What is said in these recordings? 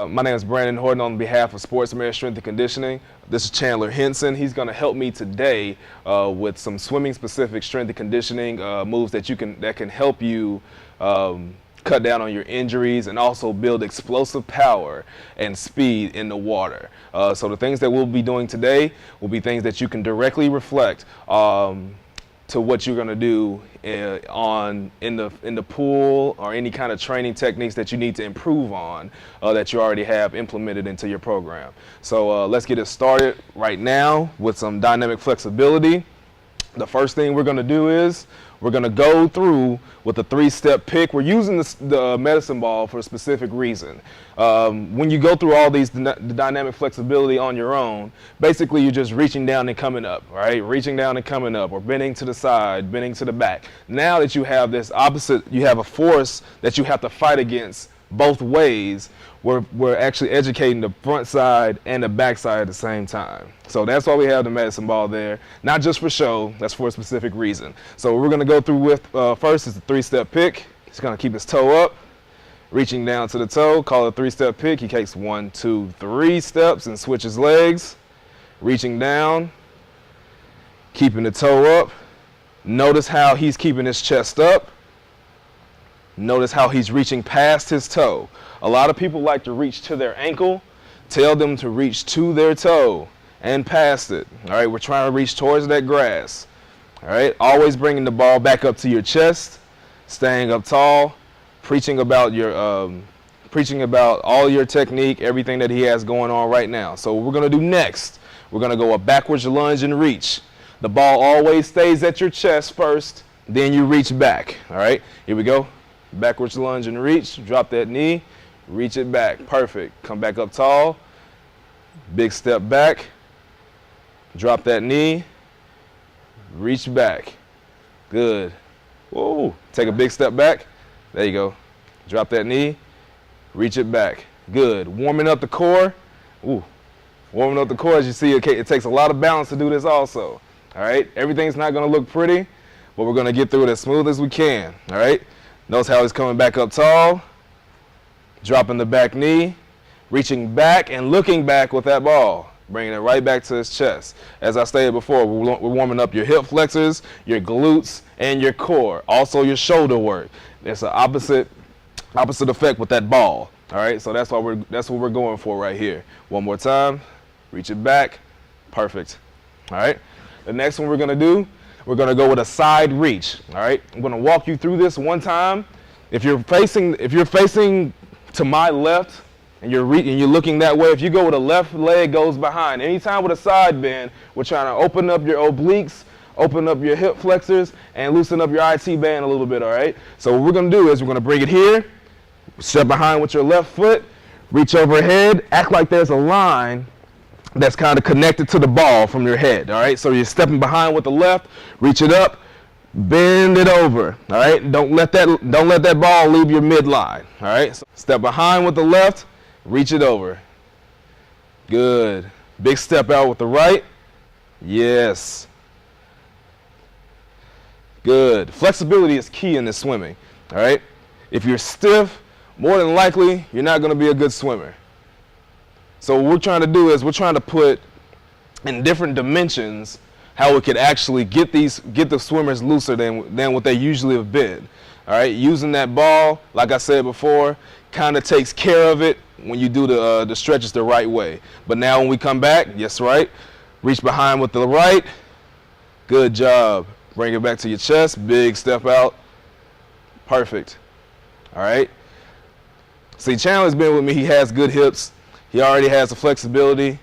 My name is Brandon Horton on behalf of Sports Med Strength and Conditioning. This is Chandler Henson. He's going to help me today with some swimming-specific strength and conditioning moves that can help you cut down on your injuries and also build explosive power and speed in the water. So the things that we'll be doing today will be things that you can directly reflect to what you're going to do in the pool, or any kind of training techniques that you need to improve on that you already have implemented into your program. So let's get it started right now with some dynamic flexibility. The first thing we're going to do is we're going to go through with a 3-step pick. We're using the medicine ball for a specific reason. When you go through all these the dynamic flexibility on your own, basically you're just reaching down and coming up, right? Reaching down and coming up, or bending to the side, bending to the back. Now that you have this opposite, you have a force that you have to fight against both ways. We're actually educating the front side and the back side at the same time. So that's why we have the medicine ball there. Not just for show, that's for a specific reason. So what we're going to go through with first is the 3-step pick. He's going to keep his toe up, reaching down to the toe, call it a 3-step pick. He takes 1, 2, 3 steps and switches legs, reaching down, keeping the toe up. Notice how he's keeping his chest up. Notice how he's reaching past his toe. A lot of people like to reach to their ankle. Tell them to reach to their toe and past it. All right, we're trying to reach towards that grass. All right, always bringing the ball back up to your chest, staying up tall, preaching about all your technique, everything that he has going on right now. So what we're gonna do next, we're gonna go a backwards lunge and reach. The ball always stays at your chest first, then you reach back. All right, here we go. Backwards lunge and reach, drop that knee, reach it back, perfect. Come back up tall, big step back, drop that knee, reach back, good. Whoa, take a big step back, there you go. Drop that knee, reach it back, good. Warming up the core, warming up the core. As you see, it takes a lot of balance to do this also, all right? Everything's not gonna look pretty, but we're gonna get through it as smooth as we can, all right? Notice how he's coming back up tall, dropping the back knee, reaching back and looking back with that ball, bringing it right back to his chest. As I stated before, we're warming up your hip flexors, your glutes, and your core. Also your shoulder work. It's an opposite effect with that ball. All right, so that's what we're going for right here. One more time, reach it back, perfect. All right, the next one we're gonna do, we're going to go with a side reach. All right, I'm going to walk you through this one time. If you're facing to my left and you're looking that way, if you go with a left leg goes behind, anytime with a side bend, we're trying to open up your obliques, open up your hip flexors, and loosen up your IT band a little bit. All right, so what we're going to do is we're going to bring it here, step behind with your left foot, reach overhead, act like there's a line that's kind of connected to the ball from your head. All right, so you're stepping behind with the left, reach it up, bend it over. All right, don't let that ball leave your midline. All right, so step behind with the left, reach it over. Good. Big step out with the right. Yes. Good. Flexibility is key in this swimming. All right, if you're stiff, more than likely you're not going to be a good swimmer. So what we're trying to do is we're trying to put in different dimensions how we could actually get the swimmers looser than what they usually have been. All right, using that ball, like I said before, kind of takes care of it when you do the stretches the right way. But now when we come back, yes, right, reach behind with the right. Good job. Bring it back to your chest. Big step out. Perfect. All right. See, Chandler's been with me. He has good hips. He already has the flexibility.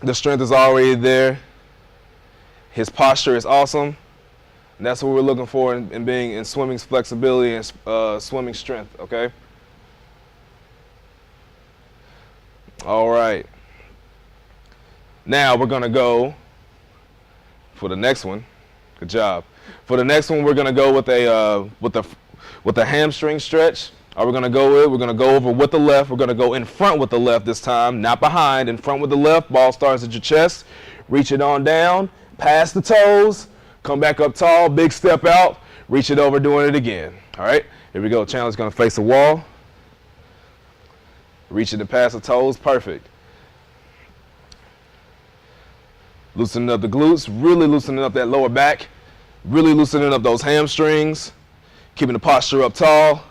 The strength is already there. His posture is awesome. And that's what we're looking for in being in swimming's flexibility and swimming strength, okay? All right. Now we're gonna go for the next one. Good job. For the next one, we're gonna go with a hamstring stretch. We're going to go over with the left. We're going to go in front with the left this time, not behind. In front with the left. Ball starts at your chest. Reach it on down, past the toes, come back up tall, big step out, reach it over, doing it again. All right, here we go. Chandler's going to face the wall. Reaching to pass the toes, perfect. Loosening up the glutes, really loosening up that lower back, really loosening up those hamstrings, keeping the posture up tall.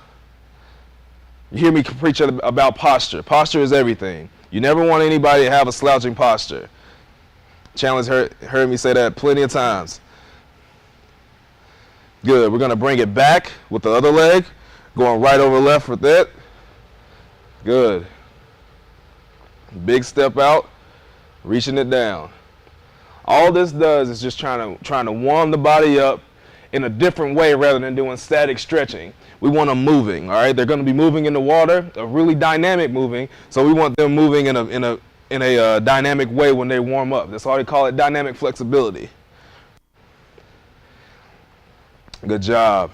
You hear me preach about posture. Posture is everything. You never want anybody to have a slouching posture. Challenge heard me say that plenty of times. Good. We're going to bring it back with the other leg, going right over left with that. Good. Big step out, reaching it down. All this does is just trying to warm the body up in a different way rather than doing static stretching. We want them moving, all right? They're going to be moving in the water, a really dynamic moving, so we want them moving in a dynamic way when they warm up. That's why they call it dynamic flexibility. Good job.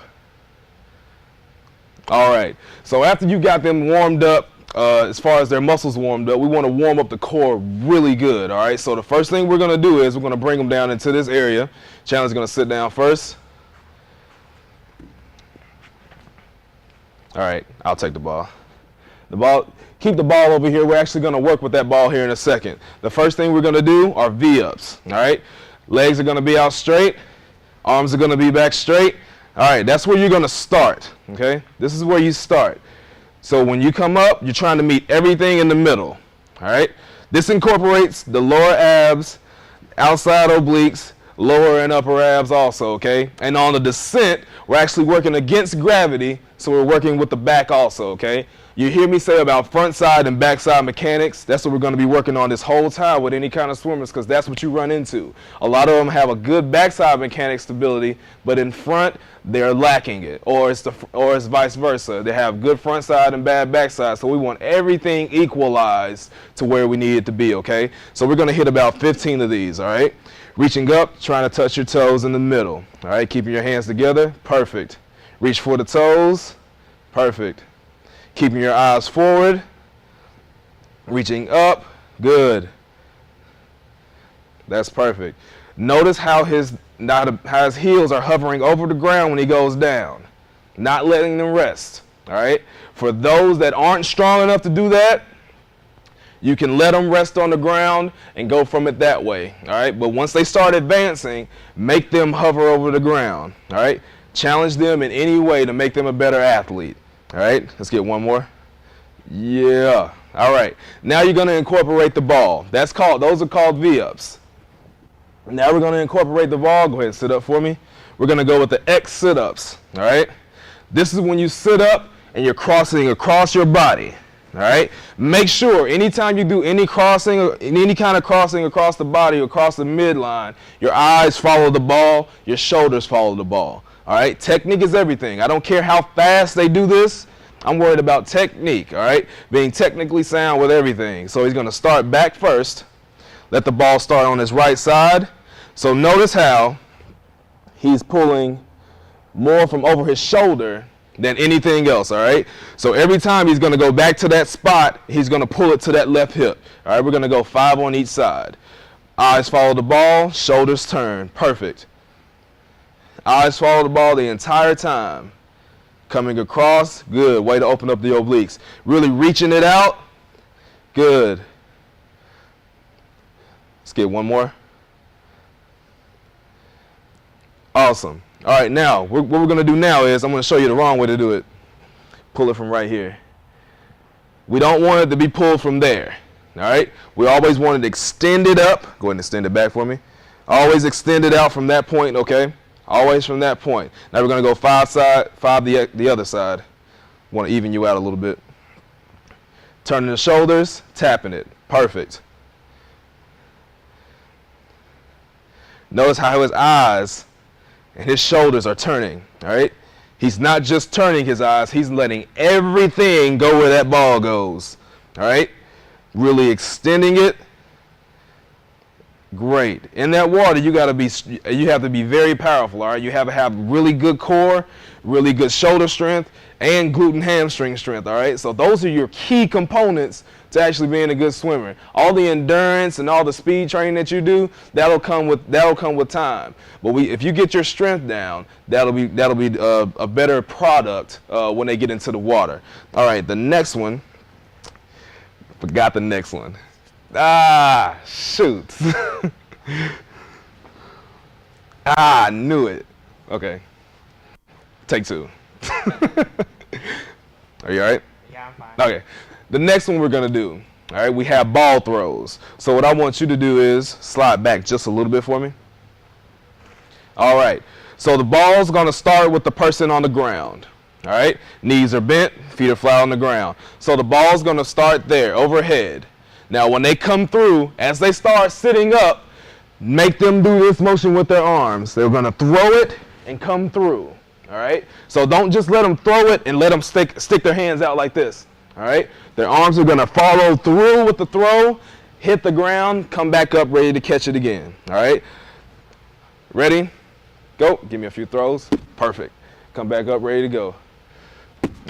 All right, so after you got them warmed up, as far as their muscles warmed up, we want to warm up the core really good, all right? So the first thing we're going to do is we're going to bring them down into this area. Chandler's going to sit down first. All right, I'll take the ball. Keep the ball over here. We're actually going to work with that ball here in a second. The first thing we're going to do are V-ups, all right? Legs are going to be out straight. Arms are going to be back straight. All right, that's where you're going to start, okay? This is where you start. So when you come up, you're trying to meet everything in the middle, all right? This incorporates the lower abs, outside obliques, lower and upper abs also, okay? And on the descent, we're actually working against gravity, so we're working with the back also, okay? You hear me say about front side and back side mechanics. That's what we're going to be working on this whole time with any kind of swimmers, because that's what you run into. A lot of them have a good backside mechanic stability, but in front they're lacking it, or it's vice versa. They have good front side and bad backside, so we want everything equalized to where we need it to be, okay? So we're going to hit about 15 of these, all right? Reaching up, trying to touch your toes in the middle, all right? Keeping your hands together, perfect. Reach for the toes, perfect. Keeping your eyes forward, reaching up, good. That's perfect. Notice how his heels are hovering over the ground when he goes down, not letting them rest, all right? For those that aren't strong enough to do that, you can let them rest on the ground and go from it that way, all right? But once they start advancing, make them hover over the ground, all right? Challenge them in any way to make them a better athlete. All right, let's get one more. Yeah. All right. Now you're going to incorporate the ball. Those are called V-ups. Now we're going to incorporate the ball. Go ahead and sit up for me. We're going to go with the X sit-ups. All right. This is when you sit up and you're crossing across your body. All right. Make sure anytime you do any crossing, or any kind of crossing across the body or across the midline, your eyes follow the ball, your shoulders follow the ball. All right, technique is everything. I don't care how fast they do this. I'm worried about technique, all right? Being technically sound with everything. So he's going to start back first. Let the ball start on his right side. So notice how he's pulling more from over his shoulder than anything else, all right? So every time he's going to go back to that spot, he's going to pull it to that left hip. All right, we're going to go 5 on each side. Eyes follow the ball, shoulders turn. Perfect. Eyes follow the ball the entire time. Coming across, good. Way to open up the obliques. Really reaching it out, good. Let's get one more. Awesome. All right, now, what we're going to do now is I'm going to show you the wrong way to do it. Pull it from right here. We don't want it to be pulled from there, all right? We always want it extended up. Go ahead and extend it back for me. Always extend it out from that point, okay? Always from that point. Now we're going to go 5 the other side. Want to even you out a little bit. Turning the shoulders, tapping it. Perfect. Notice how his eyes and his shoulders are turning, all right? He's not just turning his eyes, he's letting everything go where that ball goes, all right? Really extending it. Great. In that water, you have to be very powerful, all right? You have to have really good core, really good shoulder strength, and glute and hamstring strength, all right? So those are your key components to actually being a good swimmer. All the endurance and all the speed training that you do, that'll come with time. But if you get your strength down, that'll be a better product when they get into the water. All right, the next one Forgot the next one. Ah, shoot. I knew it. Okay. Take two. Are you all right? Yeah, I'm fine. Okay. The next one we're going to do, all right, we have ball throws. So what I want you to do is slide back just a little bit for me. All right. So the ball's going to start with the person on the ground. All right. Knees are bent, feet are flat on the ground. So the ball's going to start there, overhead. Now when they come through, as they start sitting up, make them do this motion with their arms. They're going to throw it and come through. All right. So don't just let them throw it and let them stick their hands out like this. All right. Their arms are going to follow through with the throw, hit the ground, come back up, ready to catch it again. All right. Ready? Go. Give me a few throws. Perfect. Come back up, ready to go.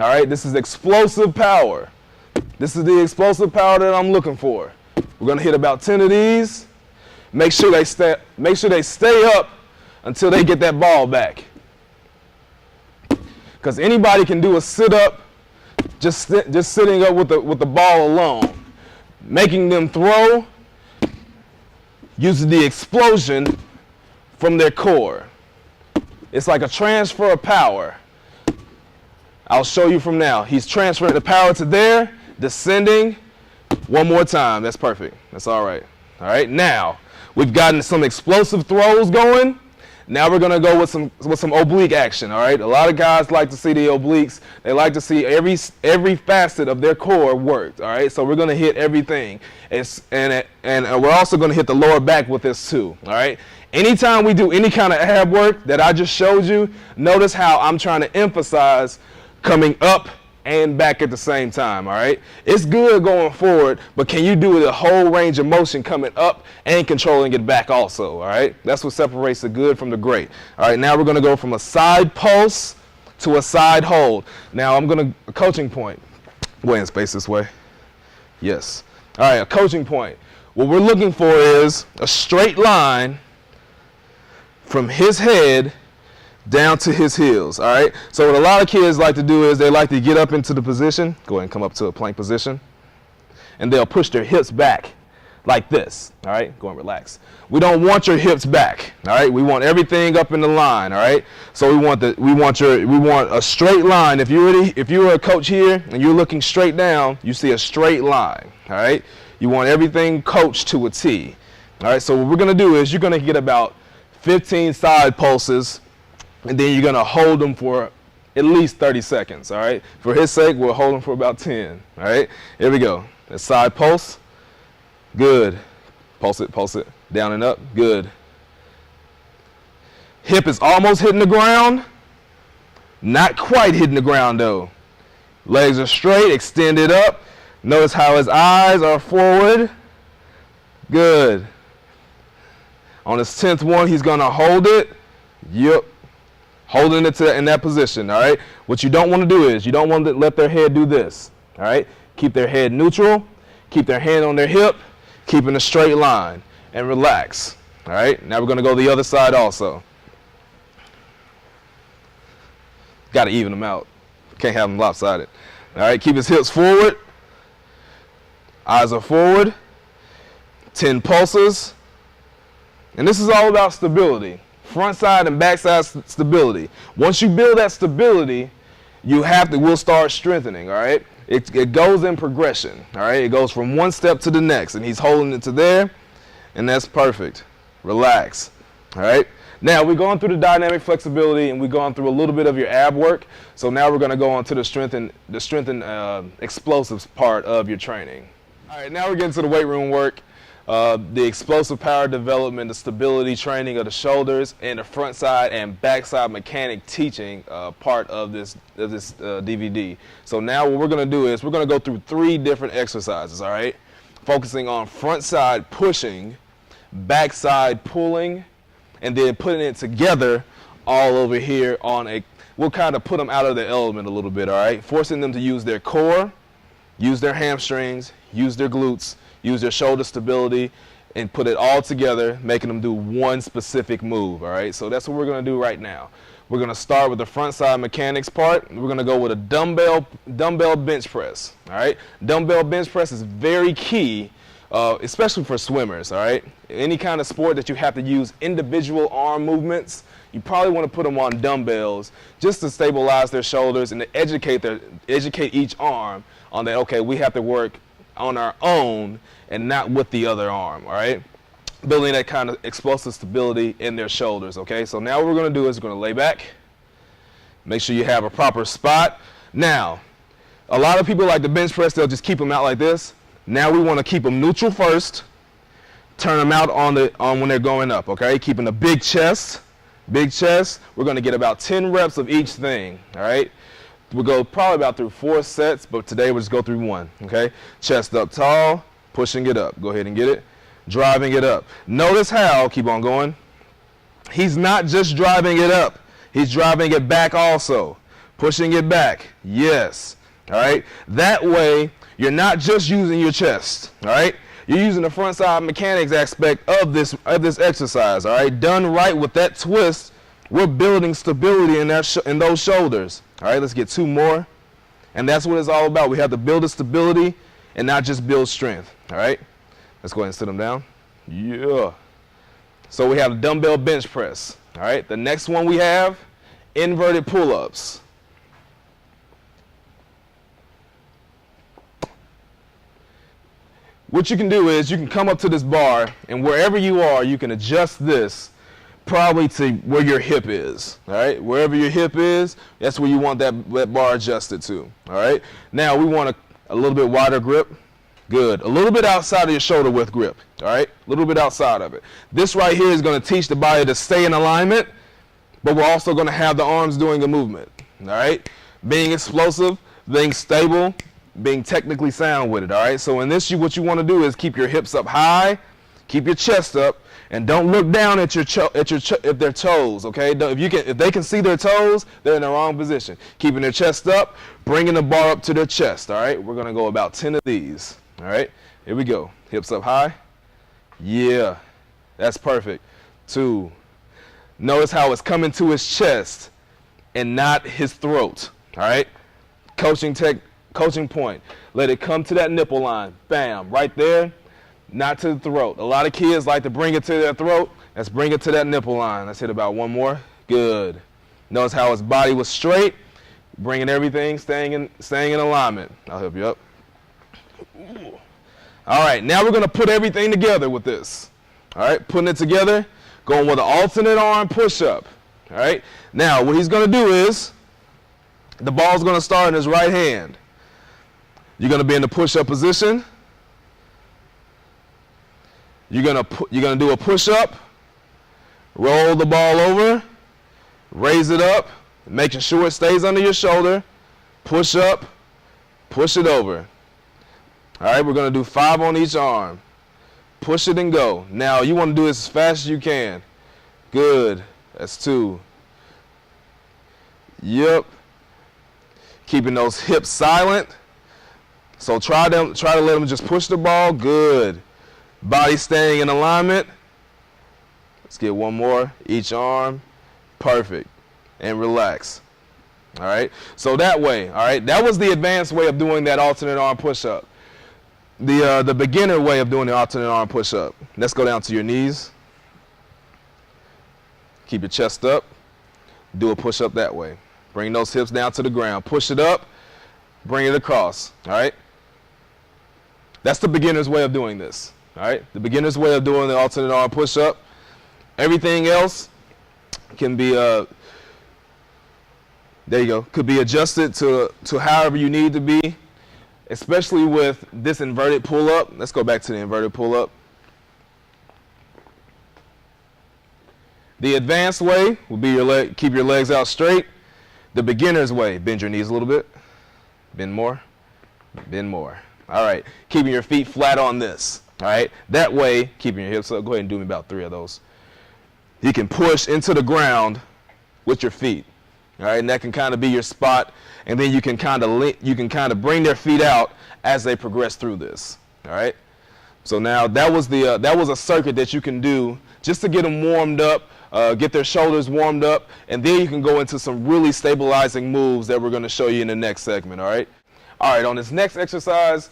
All right. This is explosive power. This is the explosive power that I'm looking for. We're going to hit about 10 of these. Make sure they stay up until they get that ball back. Because anybody can do a sit-up just sitting up with the ball alone. Making them throw uses the explosion from their core. It's like a transfer of power. I'll show you from now. He's transferring the power to there, descending. One more time. That's perfect. That's all right. All right. Now, we've gotten some explosive throws going. Now we're going to go with some oblique action, all right? A lot of guys like to see the obliques. They like to see every facet of their core worked, all right? So we're going to hit everything. And we're also going to hit the lower back with this too, all right? Anytime we do any kind of ab work that I just showed you, notice how I'm trying to emphasize coming up and back at the same time, all right? It's good going forward, but can you do the whole range of motion coming up and controlling it back also, all right? That's what separates the good from the great. All right, now we're going to go from a side pulse to a side hold. Now I'm going to, a coaching point. Go ahead and space this way. Yes. All right, a coaching point. What we're looking for is a straight line from his head down to his heels, all right? So what a lot of kids like to do is they like to get up into the position. Go ahead and come up to a plank position. And they'll push their hips back like this, all right? Go and relax. We don't want your hips back, all right? We want everything up in the line, all right? So we want a straight line. If you were a coach here and you're looking straight down, you see a straight line, all right? You want everything coached to a T. All right? So what we're going to do is you're going to get about 15 side pulses, and then you're going to hold them for at least 30 seconds, all right? For his sake, we'll hold them for about 10, all right? Here we go. A side pulse. Good. Pulse it, down and up. Good. Hip is almost hitting the ground. Not quite hitting the ground, though. Legs are straight, extended up. Notice how his eyes are forward. Good. On his 10th one, he's going to hold it. Yep. Holding it in that position, all right? What you don't want to do is you don't want to let their head do this, all right? Keep their head neutral, keep their hand on their hip, keeping a straight line, and relax, all right? Now we're going to go the other side also. Got to even them out. Can't have them lopsided. All right, keep his hips forward. Eyes are forward. 10 pulses. And this is all about stability. Front side and back side stability. Once you build that stability, we'll start strengthening, all right? It goes in progression, all right? It goes from one step to the next, and he's holding it to there, and that's perfect. Relax, all right? Now, we're going through the dynamic flexibility, and we're going through a little bit of your ab work, so now we're going to go on to the strengthen explosives part of your training. All right, now we're getting to the weight room work. The explosive power development, the stability training of the shoulders, and the front side and back side mechanic teaching part of this DVD. So now what we're going to do is we're going to go through 3 different exercises, all right? Focusing on front side pushing, back side pulling, and then putting it together all over here we'll kind of put them out of their element a little bit, all right? Forcing them to use their core, use their hamstrings, use their glutes, use their shoulder stability, and put it all together, making them do one specific move, all right? So that's what we're going to do right now. We're going to start with the front side mechanics part. We're going to go with a dumbbell bench press. All right, dumbbell bench press is very key, especially for swimmers. All right, any kind of sport that you have to use individual arm movements, you probably want to put them on dumbbells just to stabilize their shoulders and to educate each arm on that. Okay, we have to work on our own and not with the other arm. All right, building that kind of explosive stability in their shoulders. Okay, so now what we're going to do is we're going to lay back. Make sure you have a proper spot. Now, a lot of people like the bench press, they'll just keep them out like this. Now we want to keep them neutral first, turn them out on when they're going up. Okay, keeping a big chest. Big chest. We're going to get about 10 reps of each thing. All right, we'll go probably about through 4 sets, but today we'll just go through 1. Okay, chest up tall, pushing it up. Go ahead and get it. Driving it up. Notice how, keep on going, he's not just driving it up, he's driving it back also. Pushing it back. Yes. All right, that way you're not just using your chest. All right, you're using the front side mechanics aspect of this exercise. All right, done right with that twist, we're building stability in those shoulders. All right, let's get 2 more, and that's what it's all about. We have to build the stability and not just build strength. All right, let's go ahead and sit them down. Yeah. So we have dumbbell bench press. All right, the next one we have inverted pull-ups. What you can do is you can come up to this bar, and wherever you are, you can adjust this probably to where your hip is. All right, wherever your hip is, that's where you want that bar adjusted to. All right, now we want a little bit wider grip. Good. A little bit outside of your shoulder width grip. All right, a little bit outside of it. This right here is going to teach the body to stay in alignment, but we're also going to have the arms doing a movement. All right, being explosive, being stable, being technically sound with it. All right, so in this, what you want to do is keep your hips up high, keep your chest up, and don't look down at their toes. Okay, if they can see their toes, they're in the wrong position. Keeping their chest up, bringing the bar up to their chest. All right, we're gonna go about 10 of these. All right, here we go. Hips up high. Yeah, that's perfect. 2. Notice how it's coming to his chest and not his throat. All right, coaching point. Let it come to that nipple line. Bam, right there, not to the throat. A lot of kids like to bring it to their throat. Let's bring it to that nipple line. Let's hit about 1 more. Good. Notice how his body was straight, bringing everything, staying in alignment. I'll help you up. Ooh. All right, now we're going to put everything together with this. All right, putting it together, going with an alternate arm push-up. All right, now what he's going to do is the ball's going to start in his right hand. You're going to be in the push-up position. You're going to do a push-up, roll the ball over, raise it up, making sure it stays under your shoulder, push up, push it over. All right, we're going to do 5 on each arm. Push it and go. Now, you want to do this as fast as you can. Good. That's 2. Yep. Keeping those hips silent. So try to let them just push the ball. Good. Body staying in alignment. Let's get 1 more. Each arm. Perfect. And relax. All right. So that way, all right, that was the advanced way of doing that alternate arm push-up. The beginner way of doing the alternate arm push-up. Let's go down to your knees. Keep your chest up. Do a push-up that way. Bring those hips down to the ground. Push it up. Bring it across. All right. That's the beginner's way of doing this. All right. The beginner's way of doing the alternate arm push-up. Everything else can be there you go. Could be adjusted to however you need to be. Especially with this inverted pull-up. Let's go back to the inverted pull-up. The advanced way will be keep your legs out straight. The beginner's way, bend your knees a little bit. Bend more. Bend more. All right, keeping your feet flat on this. All right, that way, keeping your hips up. Go ahead and do me about 3 of those. You can push into the ground with your feet. All right, and that can kind of be your spot, and then you can kind of bring their feet out as they progress through this. All right, so now that was a circuit that you can do just to get them warmed up, get their shoulders warmed up, and then you can go into some really stabilizing moves that we're going to show you in the next segment, all right? All right, on this next exercise,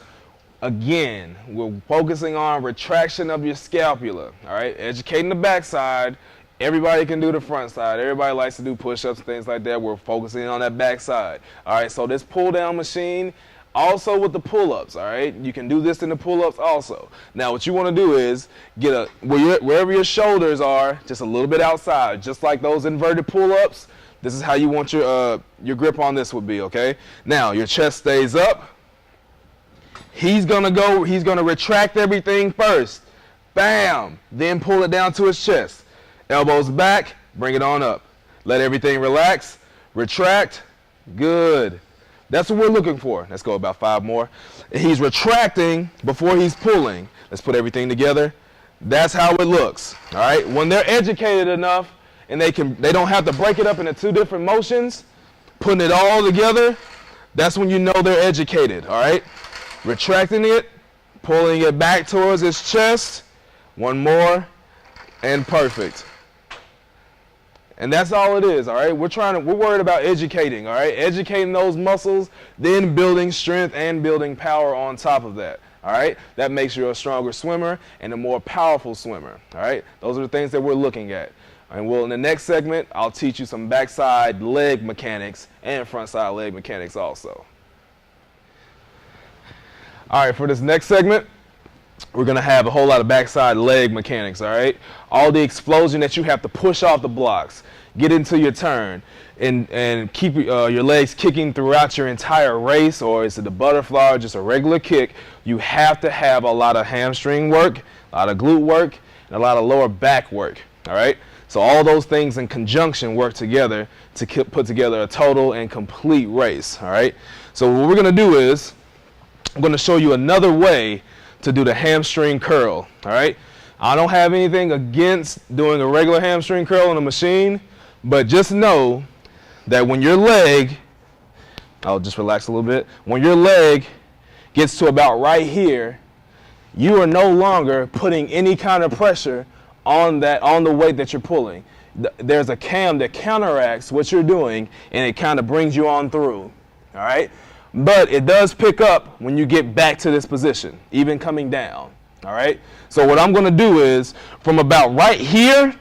again, we're focusing on retraction of your scapula, all right? Educating the backside. Everybody can do the front side. Everybody likes to do push-ups and things like that. We're focusing on that backside. All right, so this pull-down machine, also with the pull-ups, all right? You can do this in the pull-ups also. Now, what you want to do is get wherever your shoulders are, just a little bit outside, just like those inverted pull-ups. This is how you want your grip on this would be, okay? Now, your chest stays up. He's going to retract everything first. Bam! Then pull it down to his chest. Elbows back, bring it on up. Let everything relax, retract, good. That's what we're looking for. Let's go about 5 more. He's retracting before he's pulling. Let's put everything together. That's how it looks, all right? When they're educated enough and they don't have to break it up into 2 different motions, putting it all together, that's when you know they're educated, all right? Retracting it, pulling it back towards his chest. 1 more, and perfect. And that's all it is, all right? We're worried about educating, all right? Educating those muscles, then building strength and building power on top of that, all right? That makes you a stronger swimmer and a more powerful swimmer, all right? Those are the things that we're looking at. And in the next segment, I'll teach you some backside leg mechanics and frontside leg mechanics also. All right, for this next segment, we're going to have a whole lot of backside leg mechanics, all right? All the explosion that you have to push off the blocks, get into your turn, and keep your legs kicking throughout your entire race, or is it a butterfly or just a regular kick. You have to have a lot of hamstring work, a lot of glute work, and a lot of lower back work, all right? So all those things in conjunction work together to put together a total and complete race, all right? So what we're going to do is I'm going to show you another way to do the hamstring curl, all right? I don't have anything against doing a regular hamstring curl on a machine, but just know that when your leg, I'll just relax a little bit, when your leg gets to about right here, you are no longer putting any kind of pressure on the weight that you're pulling. There's a cam that counteracts what you're doing, and it kind of brings you on through, all right? But it does pick up when you get back to this position, even coming down, all right? So what I'm going to do is, from about right here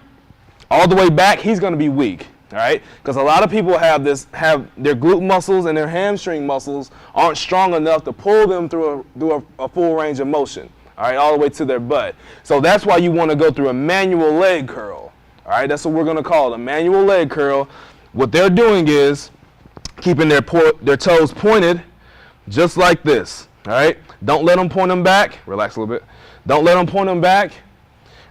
all the way back, he's going to be weak, all right? Because a lot of people have their glute muscles and their hamstring muscles aren't strong enough to pull them through a full range of motion, all right, all the way to their butt. So that's why you want to go through a manual leg curl, all right? That's what we're going to call it, a manual leg curl. What they're doing is keeping their toes pointed just like this, all right? Don't let them point them back. Relax a little bit. Don't let them point them back.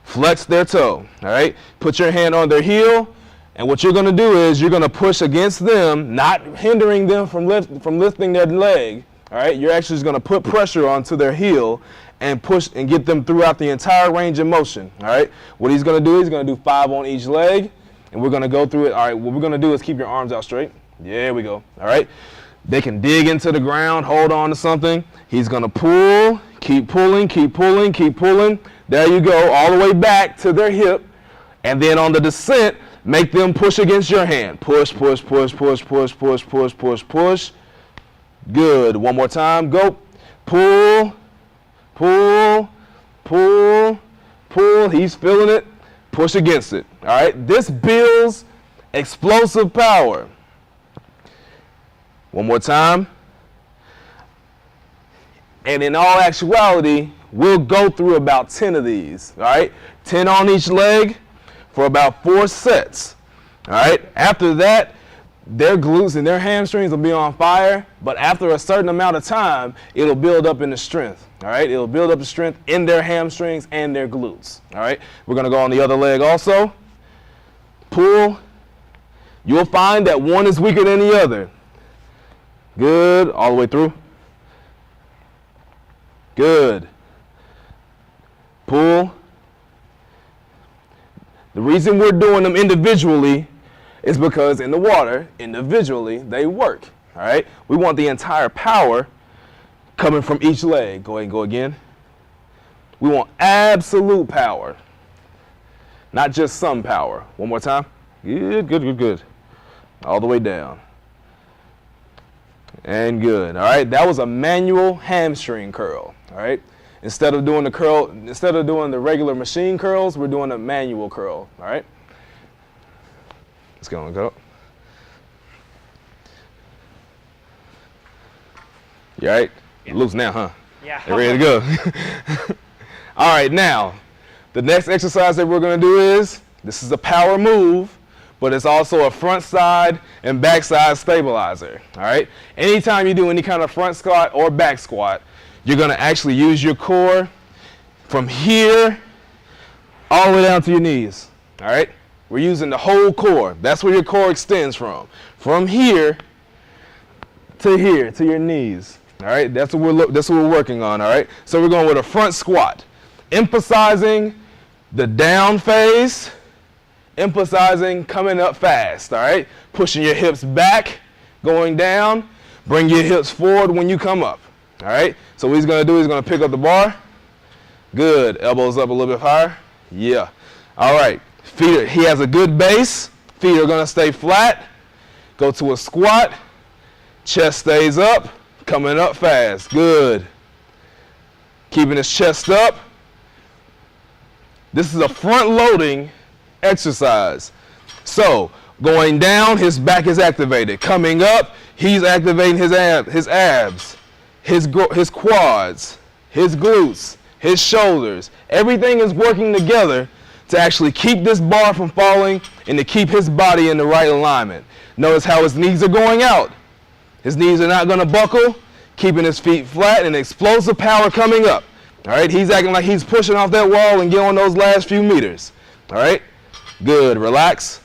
Flex their toe, all right? Put your hand on their heel, and what you're going to do is you're going to push against them, not hindering them from lifting their leg, all right? You're actually just going to put pressure onto their heel and push and get them throughout the entire range of motion, all right? What he's going to do, he's going to do 5 on each leg, and we're going to go through it. All right, what we're going to do is keep your arms out straight. There we go, all right? They can dig into the ground, hold on to something. He's going to pull, keep pulling, keep pulling, keep pulling. There you go, all the way back to their hip. And then on the descent, make them push against your hand. Push, push, push, push, push, push, push, push, push. Good. One more time. Go. Pull, pull, pull, pull. He's feeling it. Push against it. All right. This builds explosive power. One more time. And in all actuality, we'll go through about 10 of these, all right? 10 on each leg for about 4 sets, all right? After that, their glutes and their hamstrings will be on fire, but after a certain amount of time, it'll build up in the strength, all right? It'll build up the strength in their hamstrings and their glutes, all right? We're going to go on the other leg also. Pull. You'll find that one is weaker than the other. Good. All the way through. Good. Pull. The reason we're doing them individually is because in the water, individually, they work. All right? We want the entire power coming from each leg. Go ahead and go again. We want absolute power. not just some power. One more time. Good, good, good, good. All the way down. And good. All right, that was a manual hamstring curl. All right, instead of doing the regular machine curls, we're doing a manual curl. All right, let's go. You all right? Yeah. Loose now, huh? Yeah. You ready to go? All right, now the next exercise that we're going to do is, this is a power move, but it's also a front side and back side stabilizer. All right, anytime you do any kind of front squat or back squat, you're going to actually use your core from here all the way down to your knees. All right, we're using the whole core. That's where your core extends from here to here to your knees. All right, that's what we're working on. All right, so we're going with a front squat, emphasizing the down phase, emphasizing coming up fast. All right, pushing your hips back, going down, bring your hips forward when you come up. All right, so what he's going to do is going to pick up the bar. Good, elbows up a little bit higher. Yeah. All right, feet. He has a good base. Feet are going to stay flat. Go to a squat. Chest stays up, coming up fast. Good. Keeping his chest up. This is a front-loading exercise. So going down, his back is activated. Coming up, he's activating his abs, his quads, his glutes, his shoulders. Everything is working together to actually keep this bar from falling and to keep his body in the right alignment. Notice how his knees are going out. His knees are not going to buckle, keeping his feet flat, and explosive power coming up. All right, he's acting like he's pushing off that wall and get on those last few meters. All right, good, relax.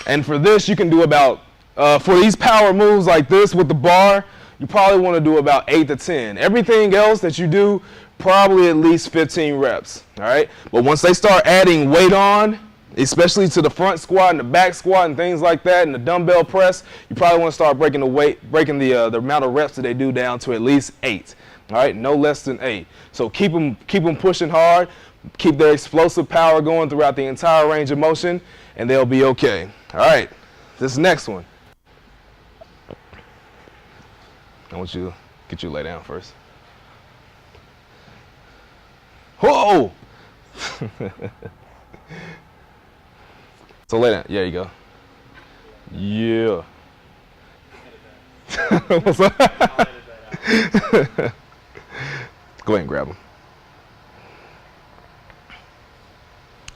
And for this, you can do about, for these power moves like this with the bar, you probably want to do about 8 to 10. Everything else that you do, probably at least 15 reps. All right, but once they start adding weight on, especially to the front squat and the back squat and things like that, and the dumbbell press, you probably want to start breaking the amount of reps that they do down to at least 8. All right, no less than 8. So keep them pushing hard, keep their explosive power going throughout the entire range of motion, and they'll be okay. All right, this next one. I want you to get you to lay down first. Whoa! So lay down. Yeah, you go. Yeah. What's up? Go ahead and grab him.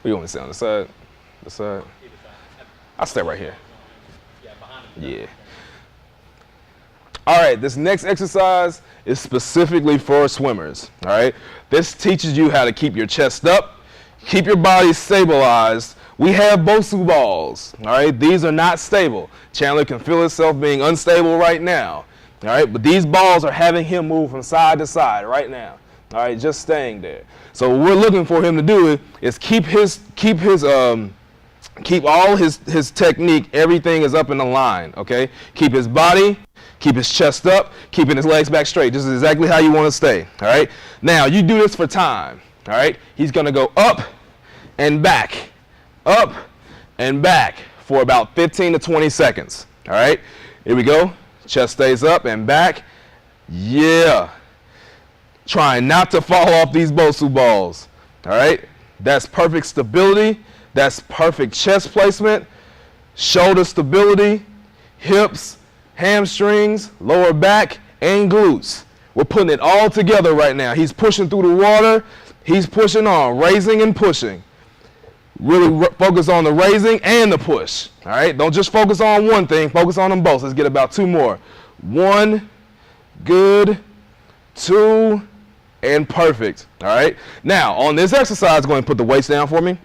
Where you want me to sit on the side? The side? I'll stay right here. Yeah. All right, this next exercise is specifically for swimmers. All right, this teaches you how to keep your chest up, keep your body stabilized. We have Bosu balls. All right, these are not stable. Chandler can feel himself being unstable right now. All right, but these balls are having him move from side to side right now. All right, just staying there. So what we're looking for him to do is keep all his technique. Everything is up in the line. Okay, keep his body. Keep his chest up, keeping his legs back straight. This is exactly how you want to stay, all right? Now, you do this for time, all right? He's going to go up and back for about 15 to 20 seconds, all right? Here we go. Chest stays up and back. Yeah. Trying not to fall off these Bosu balls, all right? That's perfect stability. That's perfect chest placement, shoulder stability, hips, hamstrings, lower back, and glutes. We're putting it all together right now. He's pushing through the water. He's pushing on, raising and pushing. Really focus on the raising and the push. All right? Don't just focus on one thing. Focus on them both. Let's get about 2 more. 1, good, 2, and perfect. All right? Now, on this exercise, go ahead and put the weights down for me.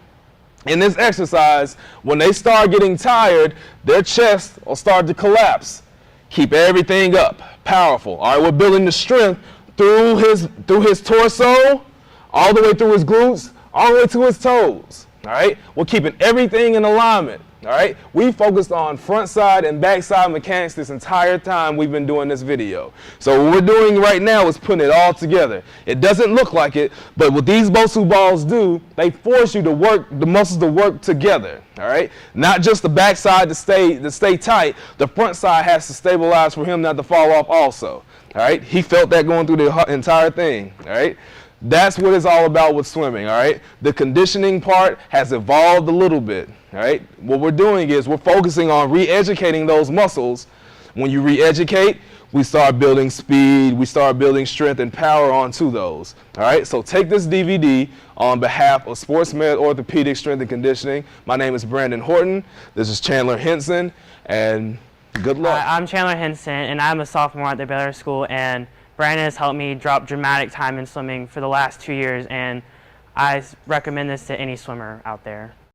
In this exercise, when they start getting tired, their chest will start to collapse. Keep everything up, powerful. All right, we're building the strength through his torso, all the way through his glutes, all the way to his toes. All right, we're keeping everything in alignment. All right, we focused on front side and back side mechanics this entire time we've been doing this video. So what we're doing right now is putting it all together. It doesn't look like it, but what these Bosu balls do, they force you to work, the muscles to work together. All right, not just the back side to stay tight, the front side has to stabilize for him not to fall off also. All right, he felt that going through the entire thing. All right. That's what it's all about with swimming, all right? The conditioning part has evolved a little bit, all right? What we're doing is we're focusing on re-educating those muscles. When you re-educate, we start building speed, we start building strength and power onto those, all right? So take this DVD on behalf of SportsMed Orthopedic Strength and Conditioning. My name is Brandon Horton. This is Chandler Henson, and good luck. I'm Chandler Henson, and I'm a sophomore at the Baylor School, and Brandon has helped me drop dramatic time in swimming for the last 2 years, and I recommend this to any swimmer out there.